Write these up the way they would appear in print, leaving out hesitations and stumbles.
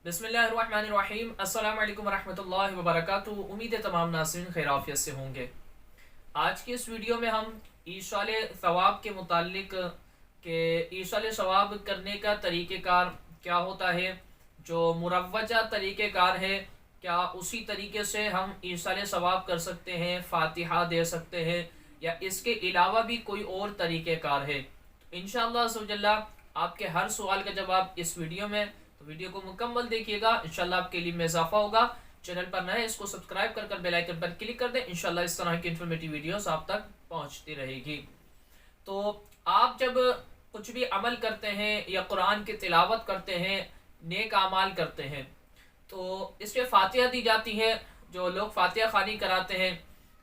बिस्मिल्लाहिर्रहमानिर्रहीम। अस्सलाम वालेकुम रहमतुल्लाहि व बरकातुहू। उम्मीद है तमाम नाज़रीन खैराफियत से होंगे। आज की इस वीडियो में हम ईसाल सवाब के मुतालिक के ईसाल सवाब करने का तरीक़ेकार क्या होता है, जो मुरव्वजा तरीक़ेकार है, क्या उसी तरीके से हम ईसाल सवाब कर सकते हैं, फ़ातिहा दे सकते हैं, या इसके अलावा भी कोई और तरीक़ेकार है। तो इंशाअल्लाह अज़्ज़वजल्ला आपके हर सवाल का जवाब इस वीडियो में, तो वीडियो को मुकम्मल देखिएगा, इंशाल्लाह आपके लिए में इजाफा होगा। चैनल पर नए इसको सब्सक्राइब कर कर बेल आइकन पर क्लिक कर दें, इंशाल्लाह इस तरह की इन्फॉर्मेटिव वीडियोस आप तक पहुंचती रहेगी। तो आप जब कुछ भी अमल करते हैं या कुरान की तिलावत करते हैं, नेक अमाल करते हैं, तो इसमें फातिहा दी जाती है। जो लोग फातिहा खानी कराते हैं,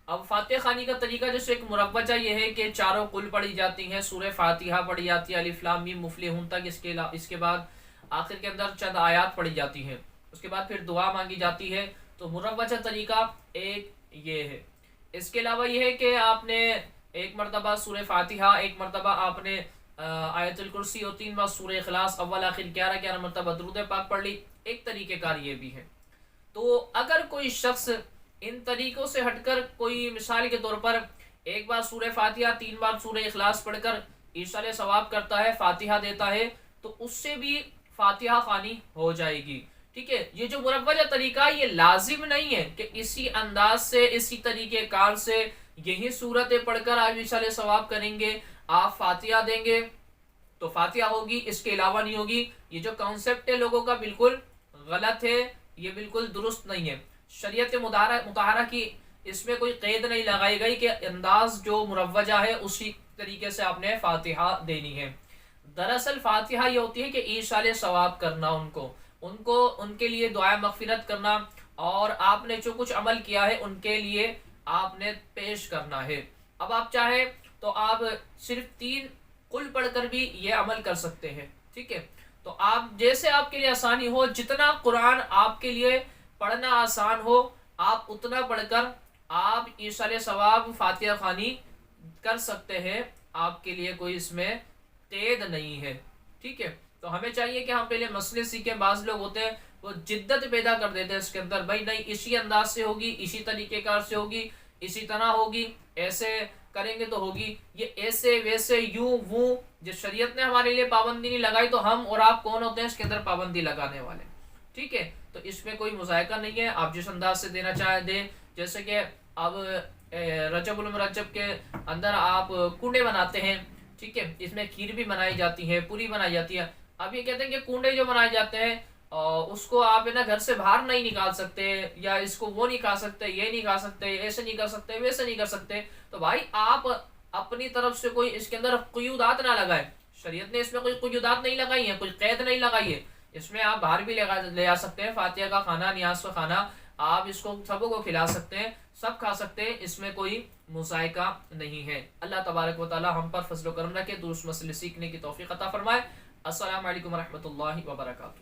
अब फातिहा खानी का तरीका जैसे एक मुरव्वजा ये है कि चारों कुल पढ़ी जाती हैं, सूरह फातिहा पढ़ी जाती है, अलिफ लाम मीम मुफ़्लिहून तक, इसके बाद आखिर के अंदर चंद आयात पढ़ी जाती हैं, उसके बाद फिर दुआ मांगी जाती है। तो मुरव्वजा तरीका एक ये है। इसके अलावा ये है कि आपने एक मरतबा सूरह फातिहा, एक मरतबा आपने आयतुल कुर्सी और 3 बार सूरह इखलास अव्वल आखिर 11 मरतबा दुरूद पाक पढ़ ली। एक तरीक़ेकार ये भी है। तो अगर कोई शख्स इन तरीक़ों से हटकर, कोई मिसाल के तौर पर एक बार सूरह फातिहा 3 बार सूरह इखलास पढ़कर ईसाल सवाब करता है, फातिहा देता है, तो उससे भी फातिहा खानी हो जाएगी। ठीक है, ये जो मुरव्वजा तरीका ये लाजिम नहीं है कि इसी अंदाज से, इसी तरीके कार से, यही सूरतें पढ़कर आप ईसाल सवाब करेंगे, आप फातिहा देंगे तो फातिहा होगी, इसके अलावा नहीं होगी। ये जो कॉन्सेप्ट है लोगों का बिल्कुल गलत है, ये बिल्कुल दुरुस्त नहीं है। शरीयत मुताहरा की इसमें कोई कैद नहीं लगाई गई कि अंदाज जो मुरव्वजा है उसी तरीके से आपने फातिहा देनी है। दरअसल फातिहा ये होती है कि ईसाल सवाब करना, उनको उनके लिए दुआ मगफिरत करना, और आपने जो कुछ अमल किया है उनके लिए आपने पेश करना है। अब आप चाहे तो आप सिर्फ 3 कुल पढ़कर भी ये अमल कर सकते हैं। ठीक है, तो आप जैसे आपके लिए आसानी हो, जितना कुरान आपके लिए पढ़ना आसान हो, आप उतना पढ़कर आप ईसाल सवाब फातिहा खानी कर सकते हैं। आपके लिए कोई इसमें कैद नहीं है। ठीक है, तो हमें चाहिए कि हम पहले मसले सीखें। बाज़ लोग होते हैं वो जिद्दत पैदा कर देते हैं इसके अंदर, भाई नहीं इसी अंदाज से होगी, इसी तरीक़ेकार से होगी, इसी तरह होगी, ऐसे करेंगे तो होगी। ये ऐसे वैसे यूं वो, जो शरीयत ने हमारे लिए पाबंदी नहीं लगाई, तो हम और आप कौन होते हैं इसके अंदर पाबंदी लगाने वाले। ठीक है, तो इसमें कोई मुज़ायका नहीं है, आप जिस अंदाज से देना चाहे दें। जैसे कि अब रजबुल मुरज्जब के अंदर आप कुंडे बनाते हैं, ठीक है, इसमें खीर भी बनाई जाती है, पूरी बनाई जाती है। अब ये कहते हैं कि कुंडे जो बनाए जाते हैं उसको आप है ना घर से बाहर नहीं निकाल सकते, या इसको वो नहीं खा सकते, ये नहीं खा सकते, ऐसे नहीं कर सकते, वैसे नहीं कर सकते। तो भाई आप अपनी तरफ से कोई इसके अंदर क़ुयूदात ना लगाए। शरीयत ने इसमें कोई क़ुयूदात नहीं लगाई है, कोई कैद नहीं लगाई है। इसमें आप बाहर भी ले आ सकते हैं। फातिहा का खाना, नियाज का खाना, आप इसको सबों को खिला सकते हैं, सब खा सकते हैं, इसमें कोई मुज़ायका नहीं है। अल्लाह तबारक व तआला हम पर फज़ल व करम रखे, दुरुस्त मसले सीखने की तौफ़ीक़ अता फ़रमाए। अस्सलामु अलैकुम रहमतुल्लाहि व बरकातुहू।